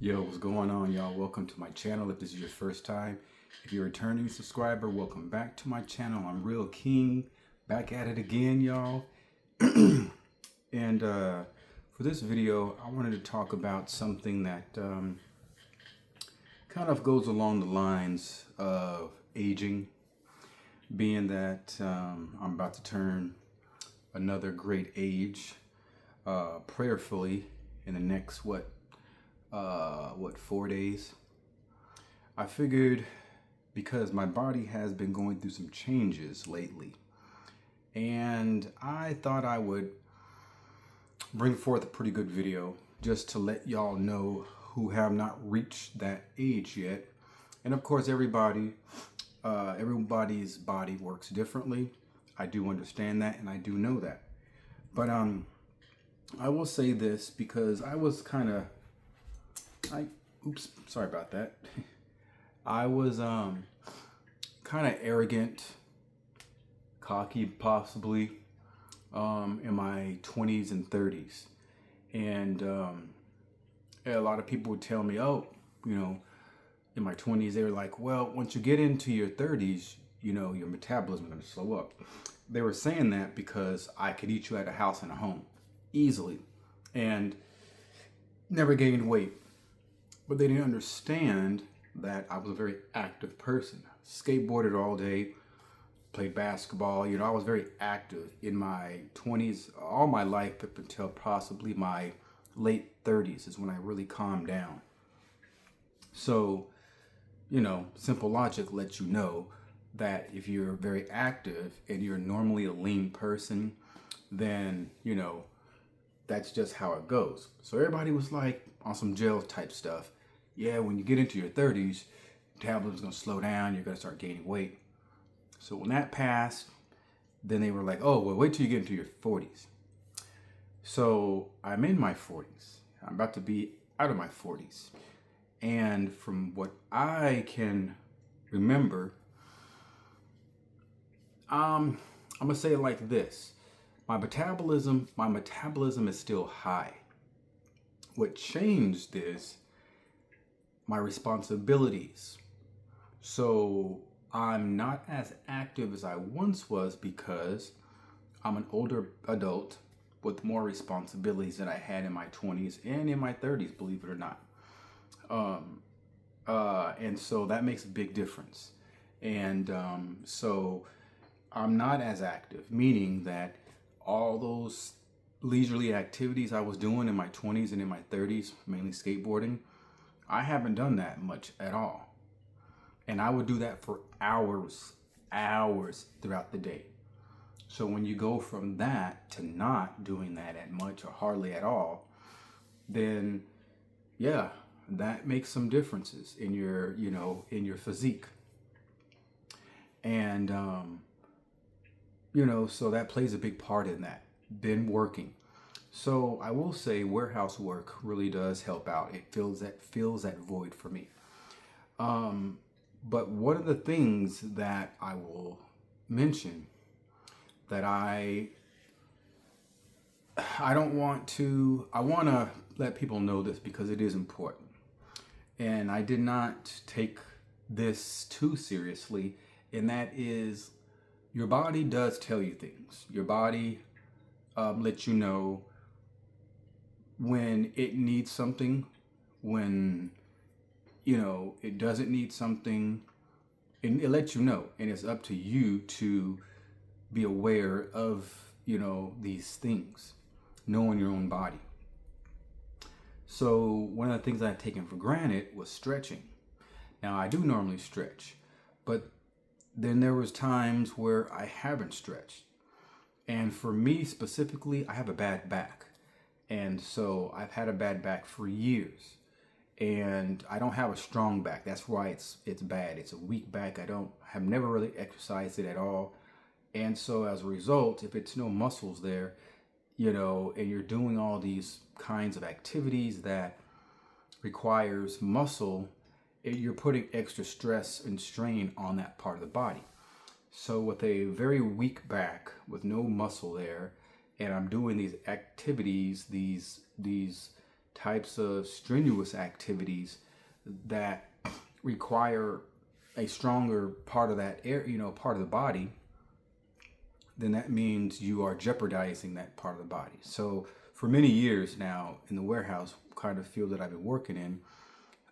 Yo, what's going on, y'all? Welcome to my channel. If this is your first time, if you're a returning subscriber, welcome back to my channel. I'm Real King, back at it again, y'all. And for this video, I wanted to talk about something that kind of goes along the lines of aging, being that I'm about to turn another great age, prayerfully in the next, 4 days. I figured because my body has been going through some changes lately, and I thought I would bring forth a pretty good video just to let y'all know who have not reached that age yet. And of course, everybody's body works differently. I do understand that, and I do know that. But I will say this because I was oops, sorry about that. I was kind of arrogant, cocky possibly, in my 20s and 30s. And a lot of people would tell me, oh, in my 20s, they were like, well, once you get into your 30s, your metabolism is going to slow up. They were saying that because I could eat you at a house and a home easily and never gained weight. But they didn't understand that I was a very active person. Skateboarded all day, played basketball. I was very active in my 20s, all my life up until possibly my late 30s is when I really calmed down. So, simple logic lets you know that if you're very active and you're normally a lean person, then, that's just how it goes. So everybody was like on some gel type stuff. Yeah, when you get into your 30s, metabolism's gonna slow down, you're gonna start gaining weight. So when that passed, then they were like, oh, well, wait till you get into your 40s. So I'm in my 40s. I'm about to be out of my 40s. And from what I can remember, I'm gonna say it like this. My metabolism is still high. What changed is my responsibilities. So I'm not as active as I once was because I'm an older adult with more responsibilities than I had in my 20s and in my 30s, believe it or not. And so that makes a big difference. And so I'm not as active, meaning that all those leisurely activities I was doing in my 20s and in my 30s, mainly skateboarding, I haven't done that much at all. And I would do that for hours throughout the day. So when you go from that to not doing that at much or hardly at all, then yeah, that makes some differences in your, in your physique. And, so that plays a big part in that. Been working. So I will say warehouse work really does help out. It fills that void for me. But one of the things that I will mention that I want to let people know this because it is important. And I did not take this too seriously, and that is your body does tell you things. Your body lets you know when it needs something, when it doesn't need something, and it lets you know, and it's up to you to be aware of these things, knowing your own body. So one of the things I've taken for granted was stretching. Now I do normally stretch, but then there was times where I haven't stretched. And for me specifically, I have a bad back. And so I've had a bad back for years. And I don't have a strong back. That's why it's bad. It's a weak back. Have never really exercised it at all. And so as a result, if it's no muscles there, and you're doing all these kinds of activities that requires muscle, you're putting extra stress and strain on that part of the body. So with a very weak back, with no muscle there, and I'm doing these activities, these types of strenuous activities that require a stronger part of that air, part of the body, then that means you are jeopardizing that part of the body. So for many years now in the warehouse kind of field that I've been working in,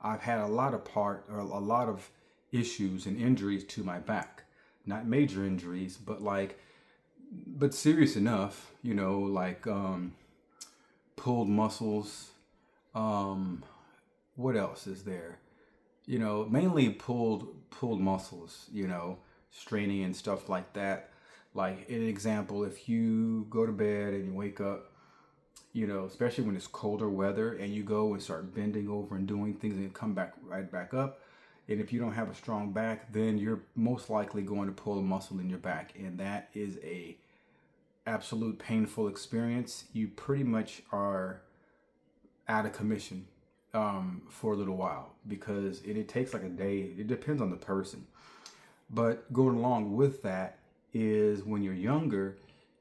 I've had a lot of issues and injuries to my back. Not major injuries, but serious enough, like pulled muscles. What else is there? Mainly pulled muscles, straining and stuff like that. Like an example, if you go to bed and you wake up, especially when it's colder weather and you go and start bending over and doing things and you come back right back up. And if you don't have a strong back, then you're most likely going to pull a muscle in your back. And that is a absolute painful experience. You pretty much are out of commission for a little while because it takes like a day. It depends on the person. But going along with that is when you're younger,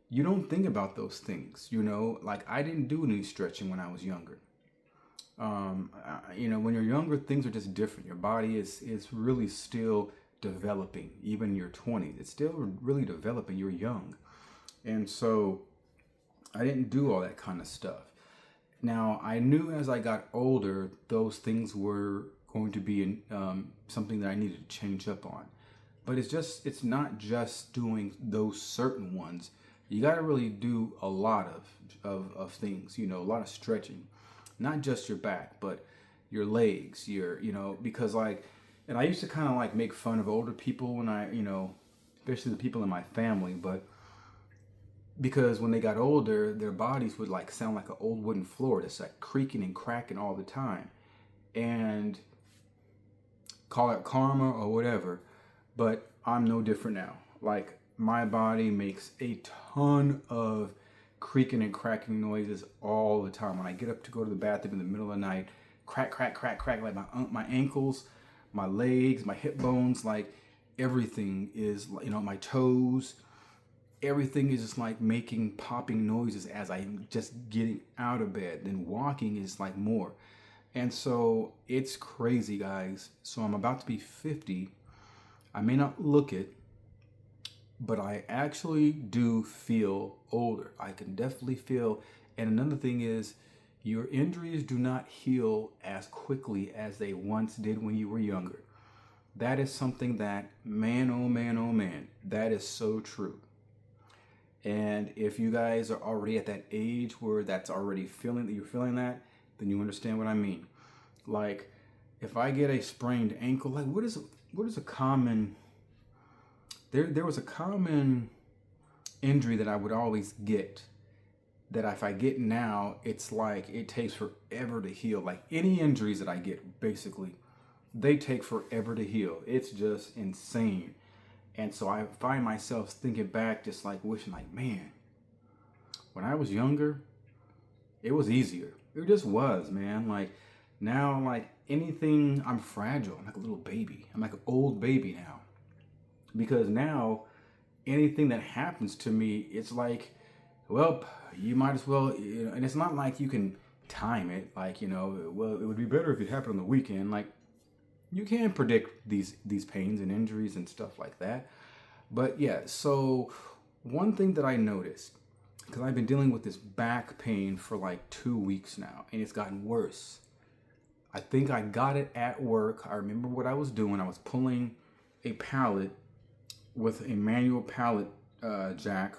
you don't think about those things, like I didn't do any stretching when I was younger. When you're younger, things are just different. Your body is really still developing, even in your 20s. It's still really developing. You're young. And so I didn't do all that kind of stuff. Now, I knew as I got older, those things were going to be something that I needed to change up on. But it's not just doing those certain ones. You got to really do a lot of things, a lot of stretching, not just your back, but your legs, because and I used to kind of make fun of older people when especially the people in my family, but because when they got older, their bodies would sound like an old wooden floor, just creaking and cracking all the time, and call it karma or whatever. But I'm no different now. My body makes a ton of creaking and cracking noises all the time. When I get up to go to the bathroom in the middle of the night, crack, crack, crack, crack, like my ankles, my legs, my hip bones, everything is, my toes, everything is just making popping noises as I'm just getting out of bed. Then walking is more. And so it's crazy, guys. So I'm about to be 50. I may not look it, but I actually do feel older. I can definitely feel. And another thing is, your injuries do not heal as quickly as they once did when you were younger. That is something that, man, oh man, oh man, that is so true. And if you guys are already at that age where that's already you're feeling that, then you understand what I mean. If I get a sprained ankle, what is a common, there was a common injury that I would always get, that if I get now, it's it takes forever to heal. Any injuries that I get, basically, they take forever to heal. It's just insane. And so I find myself thinking back, just wishing man, when I was younger, it was easier. It just was, man. Now, anything, I'm fragile. I'm like a little baby. I'm like an old baby now. Because now, anything that happens to me, it's well, you might as well, and it's not like you can time it. Well, it would be better if it happened on the weekend. You can predict these pains and injuries and stuff like that. But yeah, so one thing that I noticed, because I've been dealing with this back pain for 2 weeks now, and it's gotten worse. I think I got it at work. I remember what I was doing. I was pulling a pallet with a manual pallet jack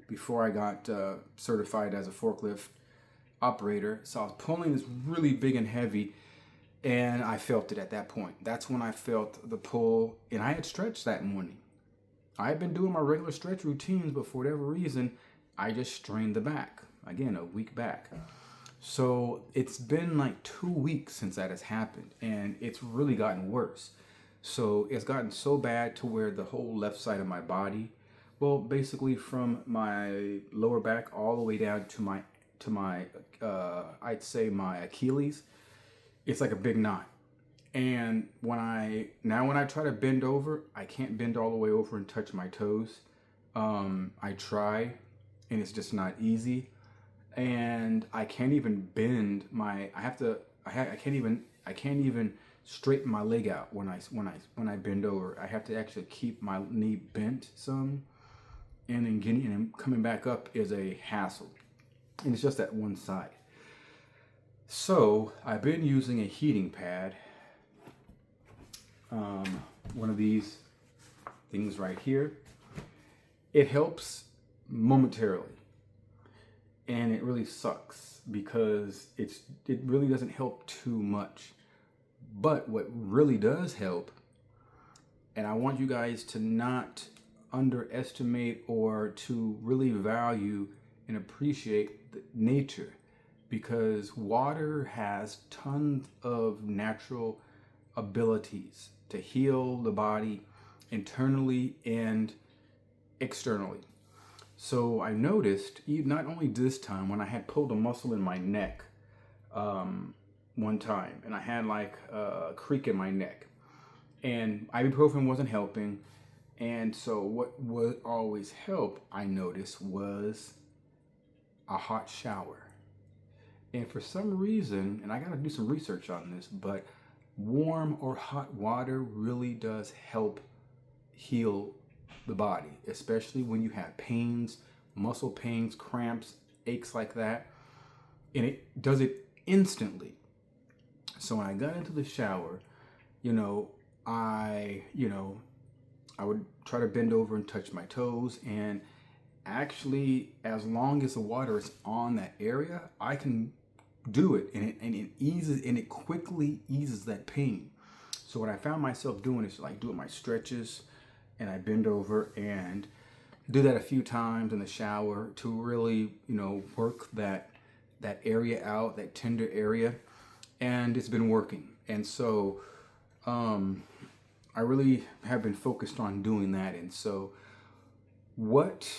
before I got certified as a forklift operator. So I was pulling this really big and heavy, and I felt it at that point. That's when I felt the pull, and I had stretched that morning. I had been doing my regular stretch routines, but for whatever reason, I just strained the back. Again, a week back. So it's been 2 weeks since that has happened, and it's really gotten worse. So it's gotten so bad to where the whole left side of my body, well, basically from my lower back all the way down to my I'd say my Achilles, it's like a big knot. And when I try to bend over, I can't bend all the way over and touch my toes. I try, and it's just not easy. and I can't even bend my. I can't even straighten my leg out when I bend over. I have to actually keep my knee bent some, and then getting and coming back up is a hassle, and it's just that one side. So I've been using a heating pad, one of these things right here. It helps momentarily, and it really sucks because it really doesn't help too much. But what really does help, and I want you guys to not underestimate or to really value and appreciate nature, because water has tons of natural abilities to heal the body internally and externally. So I noticed, not only this time, when I had pulled a muscle in my neck one time, and I had like a creak in my neck, and ibuprofen wasn't helping. And so what would always help, I noticed, was a hot shower. And for some reason, and I got to do some research on this, but warm or hot water really does help heal the body, especially when you have pains, muscle pains, cramps, aches like that. And it does it instantly. So when I got into the shower, you know, I would try to bend over and touch my toes, and actually, as long as the water is on that area, I can do it, and it eases, and it quickly eases that pain. So what I found myself doing is like doing my stretches, and I bend over and do that a few times in the shower to really, work that area out, that tender area, and it's been working. And so I really have been focused on doing that. And so what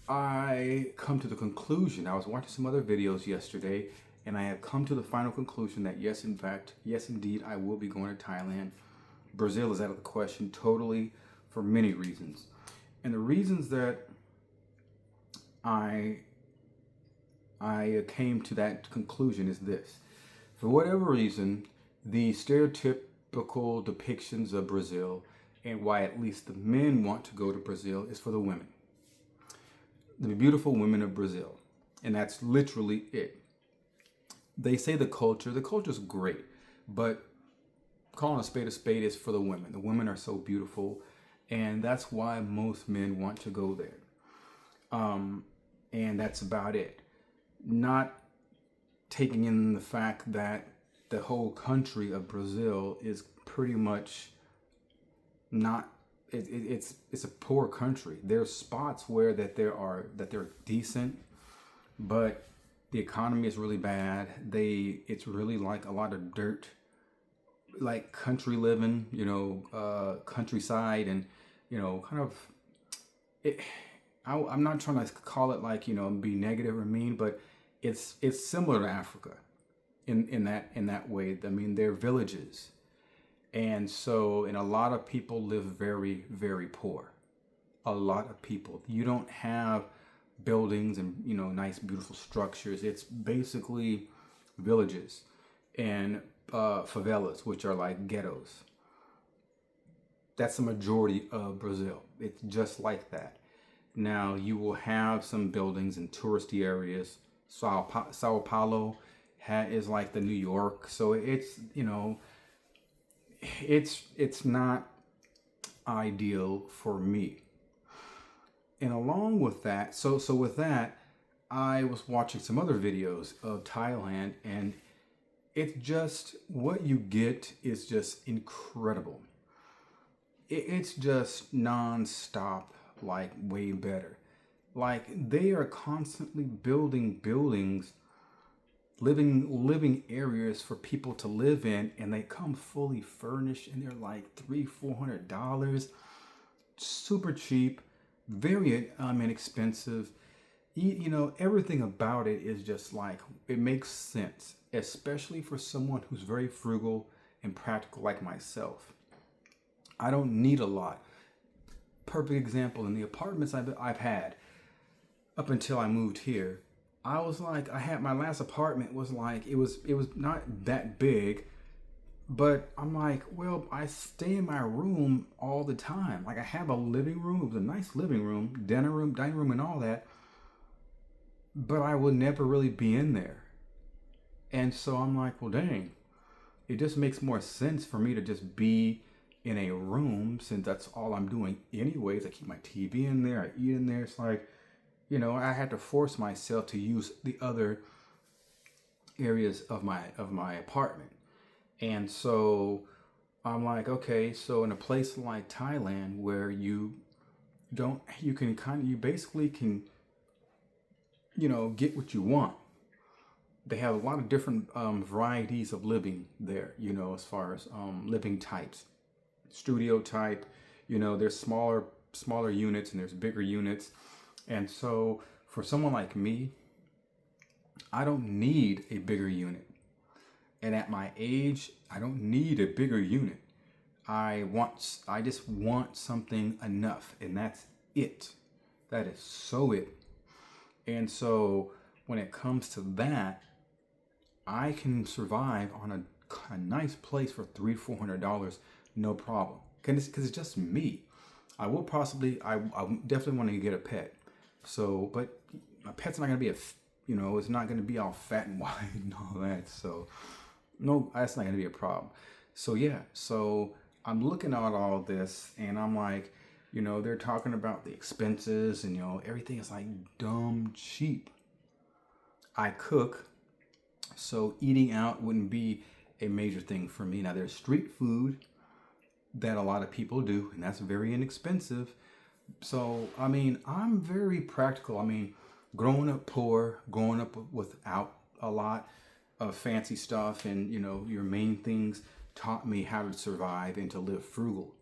I come to the conclusion, I was watching some other videos yesterday, and I have come to the final conclusion that yes, indeed, I will be going to Thailand. Brazil is out of the question totally, for many reasons. And the reasons that I came to that conclusion is this. For whatever reason, the stereotypical depictions of Brazil, and why at least the men want to go to Brazil, is for the women. The beautiful women of Brazil. And that's literally it. They say the culture's great, but calling a spade is for the women. The women are so beautiful, and that's why most men want to go there. And that's about it. Not taking in the fact that the whole country of Brazil is pretty much not. It's a poor country. There's spots where they're decent, but the economy is really bad. It's really like a lot of dirt, like country living, countryside, and kind of it. I'm not trying to call it like be negative or mean, but it's similar to Africa in that way. I mean, they're villages, and a lot of people live very, very poor. A lot of people. You don't have buildings and nice, beautiful structures. It's basically villages and favelas, which are like ghettos. That's the majority of Brazil. It's just like that. Now, you will have some buildings in touristy areas. Sao Paulo is like the New York. So it's not ideal for me. And along with that, so with that, I was watching some other videos of Thailand, and it's just, what you get is just incredible. It's just non-stop, like way better. Like, they are constantly building buildings, living areas for people to live in, and they come fully furnished, and they're like $300-$400, super cheap, very inexpensive. Everything about it is just like, it makes sense, especially for someone who's very frugal and practical like myself. I don't need a lot. Perfect example, in the apartments I've had up until I moved here, I was like, I had my last apartment was like, it was not that big, but I'm like, well, I stay in my room all the time. Like I have a living room. It was a nice living room, dinner room, dining room, and all that. But I would never really be in there. And so I'm like, well, dang, it just makes more sense for me to just be in a room since that's all I'm doing anyways. I keep my TV in there, I eat in there. It's like, I had to force myself to use the other areas of my apartment. And so I'm like, okay, so in a place like Thailand where you can you basically can, get what you want. They have a lot of different varieties of living there, as far as living types, studio type, there's smaller units and there's bigger units. And so for someone like me, I don't need a bigger unit. And at my age, I don't need a bigger unit. I just want something enough, and that's it. That is so it. And so when it comes to that, I can survive on a nice place for $300-400, no problem. Because it's just me. I definitely want to get a pet. So, but my pet's not gonna be it's not gonna be all fat and wide and all that. So, no, that's not gonna be a problem. So yeah, so I'm looking at all this and I'm like, they're talking about the expenses and everything is like dumb cheap. I cook, so eating out wouldn't be a major thing for me. Now there's street food that a lot of people do, and that's very inexpensive. So, I mean, I'm very practical. I mean, growing up poor, growing up without a lot of fancy stuff, and your main things taught me how to survive and to live frugal.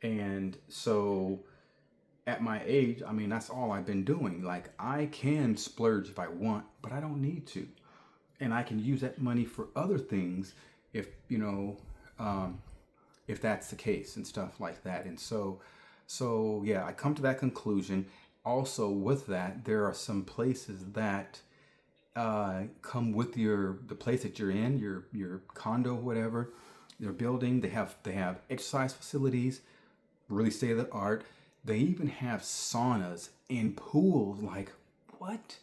And so at my age, I mean, that's all I've been doing. Like, I can splurge if I want, but I don't need to. And I can use that money for other things if, if that's the case and stuff like that. And so yeah, I come to that conclusion. Also, with that, there are some places that come with the place that you're in, your condo, whatever, your building. They have exercise facilities, really state of the art. They even have saunas and pools. Like, what?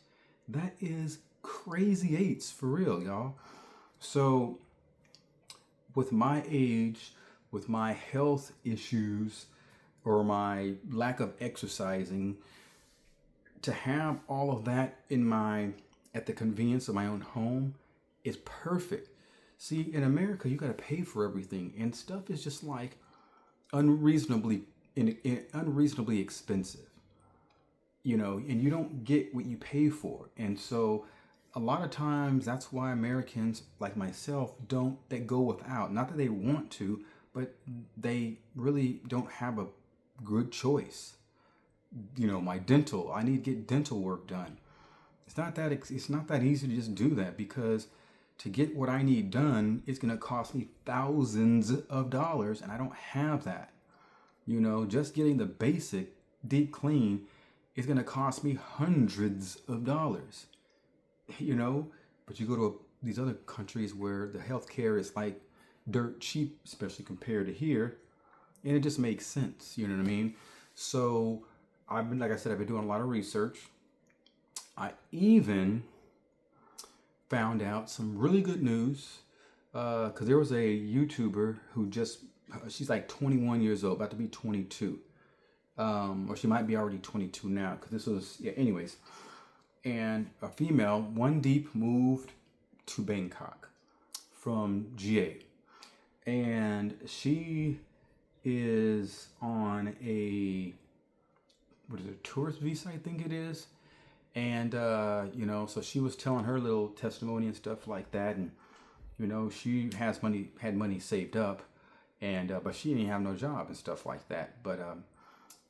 That is crazy eights for real, y'all. So with my age, with my health issues or my lack of exercising, to have all of that at the convenience of my own home is perfect. See, in America, you got to pay for everything, and stuff is just like unreasonably unreasonably expensive. And you don't get what you pay for. And so a lot of times that's why Americans like myself they go without. Not that they want to, but they really don't have a good choice. I need to get dental work done. It's not that easy to just do that, because to get what I need done is going to cost me thousands of dollars, and I don't have that. Just getting the basic deep clean is going to cost me hundreds of dollars. But you go to these other countries where the healthcare is like dirt cheap, especially compared to here, and it just makes sense. You know what I mean? So like I said, I've been doing a lot of research. I even found out some really good news because there was a YouTuber who she's like 21 years old, about to be 22. Or she might be already 22 now, because this was, yeah, anyways. And a female, One Deep, moved to Bangkok from GA. And she is on a tourist visa, I think it is. And, so she was telling her little testimony and stuff like that. And, she had money saved up, and, but she didn't have no job and stuff like that. But,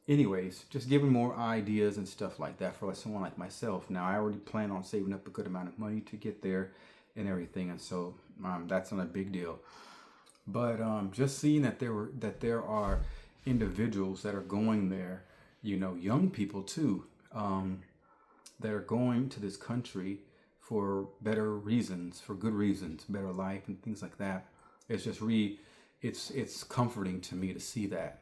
anyways, just giving more ideas and stuff like that for someone like myself. Now, I already plan on saving up a good amount of money to get there and everything. And so, that's not a big deal. But, just seeing that there are individuals that are going there, young people too, that are going to this country for better reasons, for good reasons, better life and things like that. It's just it's comforting to me to see that.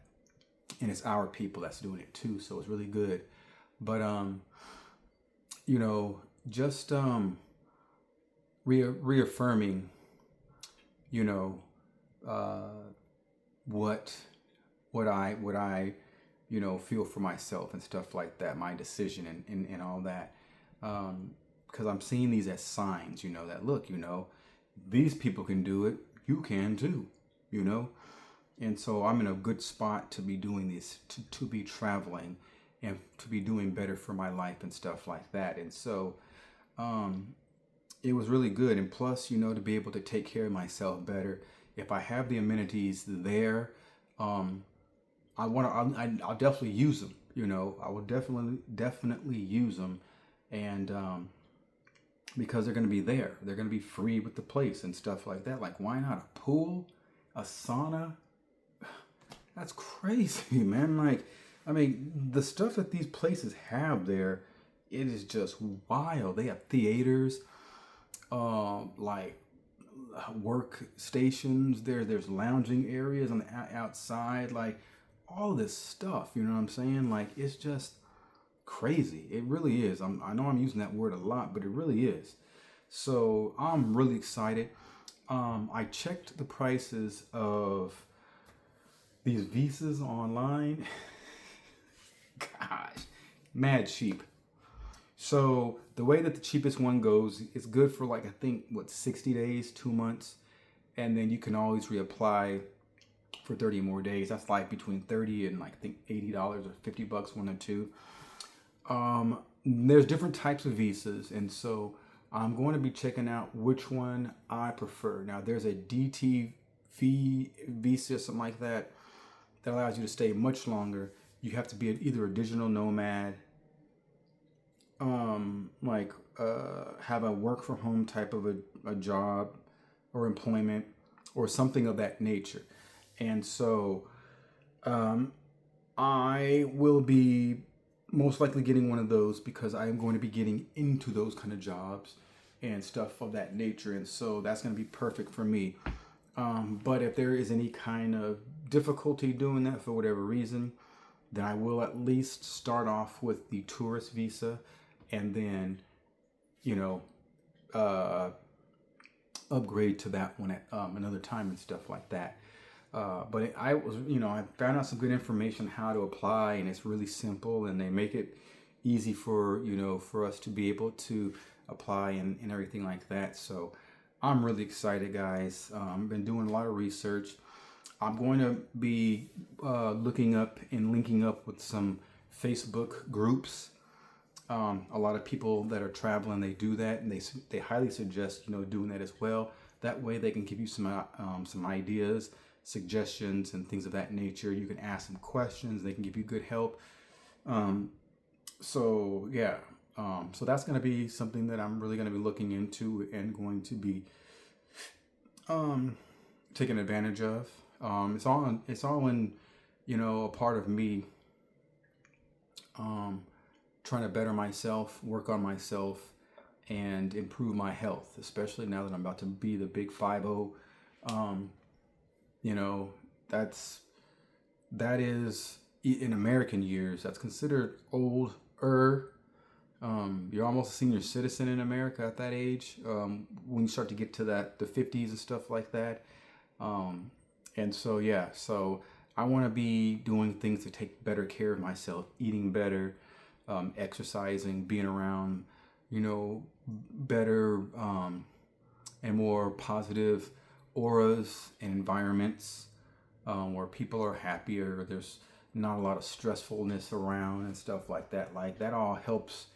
And it's our people that's doing it too, so it's really good. But you know, just reaffirming, you know, what I you know, feel for myself and stuff like that, my decision and all that. Because I'm seeing these as signs, you know, that look, you know, these people can do it, you can too, you know. And so I'm in a good spot to be doing this, to be traveling and to be doing better for my life and stuff like that. And so it was really good. And plus, you know, to be able to take care of myself better, if I have the amenities there, I'll definitely use them. You know, I will definitely use them, and because they're going to be there, they're going to be free with the place and stuff like that. Like, why not a pool, a sauna? That's crazy, man. Like, I mean, the stuff that these places have there, it is just wild. They have theaters, like workstations. There's lounging areas on the outside, like all this stuff. You know what I'm saying? Like, it's just crazy. It really is. I know I'm using that word a lot, but it really is. So I'm really excited. I checked the prices of these visas online. Gosh, mad cheap. So the way that the cheapest one goes, it's good for like, I think, what, 60 days, 2 months. And then you can always reapply for 30 more days. That's like between 30 and like, I think $80 or $50, one or two. There's different types of visas. And so I'm going to be checking out which one I prefer. Now there's a DTV visa, something like that, that allows you to stay much longer. You have to be either a digital nomad, have a work from home type of a job or employment or something of that nature. And so I will be most likely getting one of those because I am going to be getting into those kind of jobs and stuff of that nature. And so that's going to be perfect for me. But if there is any kind of difficulty doing that for whatever reason, then I will at least start off with the tourist visa and then, you know, upgrade to that one at another time and stuff like that. But I found out some good information how to apply, and it's really simple, and they make it easy for, you know, for us to be able to apply and everything like that. So I'm really excited, guys. I've been doing a lot of research. I'm going to be looking up and linking up with some Facebook groups. A lot of people that are traveling, they do that, and they highly suggest, you know, doing that as well. That way they can give you some ideas, suggestions, and things of that nature. You can ask them questions. They can give you good help. So yeah, so that's going to be something that I'm really going to be looking into and going to be taking advantage of. It's all in, you know, a part of me trying to better myself, work on myself, and improve my health, especially now that I'm about to be the big 5-0. You know, that is in American years, that's considered older. You're almost a senior citizen in America at that age. When you start to get to the 50s and stuff like that. And so, yeah, so I want to be doing things to take better care of myself, eating better, exercising, being around, you know, better and more positive auras and environments where people are happier. There's not a lot of stressfulness around and stuff like that. Like, that all helps,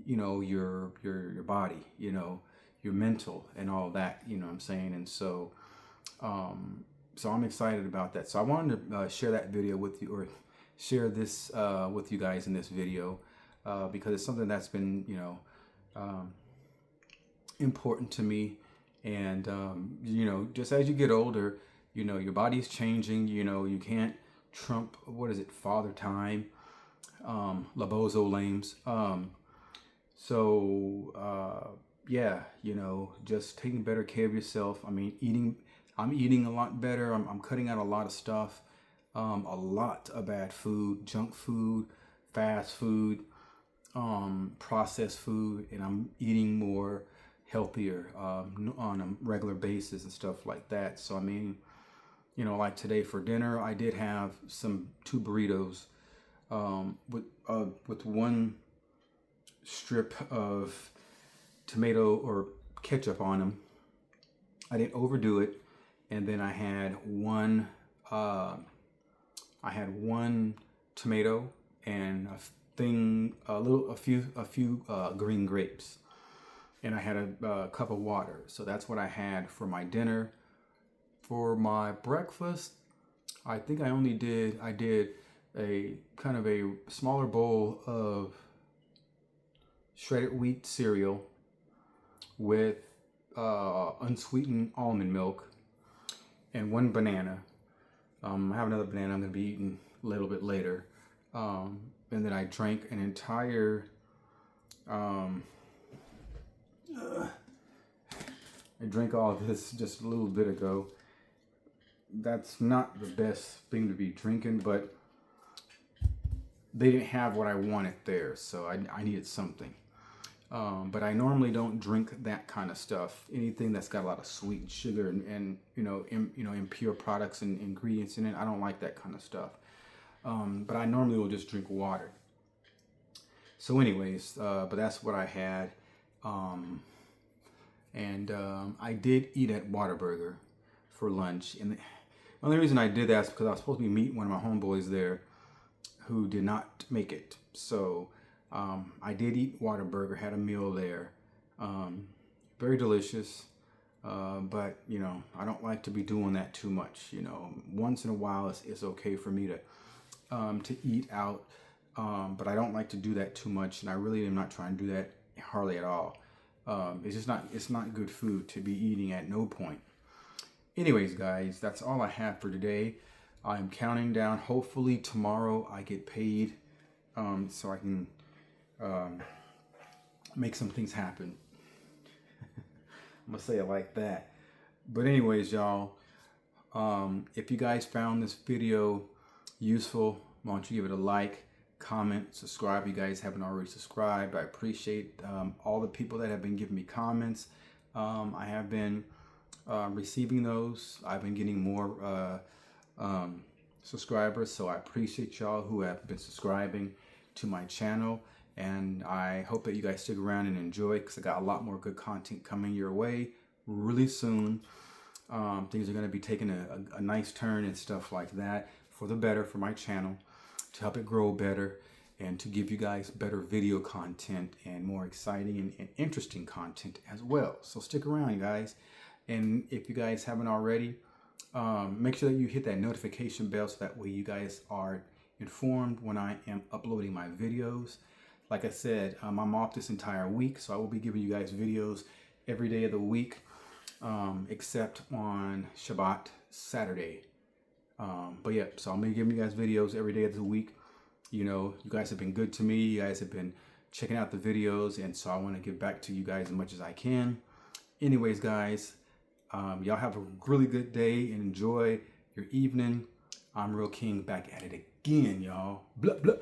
you know, your body, you know, your mental and all that, you know what I'm saying? And so so I'm excited about that. So I wanted to share that video with you, or share this with you guys in this video, because it's something that's been, you know, important to me. And, you know, just as you get older, you know, your body's changing, you know, you can't trump, what is it, father time, Labozo lames. So yeah, you know, just taking better care of yourself. I mean, I'm eating a lot better. I'm cutting out a lot of stuff, a lot of bad food, junk food, fast food, processed food, and I'm eating more healthier on a regular basis and stuff like that. So I mean, you know, like today for dinner, I did have two burritos with one strip of tomato or ketchup on them. I didn't overdo it, and then I had one tomato and a few green grapes, and I had a cup of water. So that's what I had for my dinner. For my breakfast, I think I did a kind of a smaller bowl of shredded wheat cereal with unsweetened almond milk and one banana. I have another banana I'm going to be eating a little bit later. And then I drank an entire, I drank all of this just a little bit ago. That's not the best thing to be drinking, but they didn't have what I wanted there, so I needed something. But I normally don't drink that kind of stuff. Anything that's got a lot of sweet sugar and impure products and ingredients in it, I don't like that kind of stuff. But I normally will just drink water. So anyways, but that's what I had. I did eat at Whataburger for lunch. And the only reason I did that is because I was supposed to be meeting one of my homeboys there who did not make it. So I did eat Whataburger, had a meal there. Very delicious. But, you know, I don't like to be doing that too much. You know, once in a while it's okay for me to eat out. But I don't like to do that too much. And I really am not trying to do that hardly at all. It's not good food to be eating at no point. Anyways, guys, that's all I have for today. I'm counting down. Hopefully tomorrow I get paid so I can make some things happen. I'm gonna say it like that. But anyways, y'all, if you guys found this video useful, why don't you give it a like, comment, subscribe if you guys haven't already subscribed. I appreciate all the people that have been giving me comments. I have been receiving those. I've been getting more subscribers, so I appreciate y'all who have been subscribing to my channel, and I hope that you guys stick around and enjoy, because I got a lot more good content coming your way really soon. Things are going to be taking a nice turn and stuff like that for the better for my channel, to help it grow better and to give you guys better video content and more exciting and interesting content as well. So stick around, you guys. And if you guys haven't already, make sure that you hit that notification bell so that way you guys are informed when I am uploading my videos. Like I said, I'm off this entire week, so I will be giving you guys videos every day of the week, except on Shabbat Saturday. But yeah, so I'm gonna be giving you guys videos every day of the week. You know, you guys have been good to me. You guys have been checking out the videos, and so I want to give back to you guys as much as I can. Anyways, guys, y'all have a really good day and enjoy your evening. I'm Real King back at it again, y'all. Blah, blah.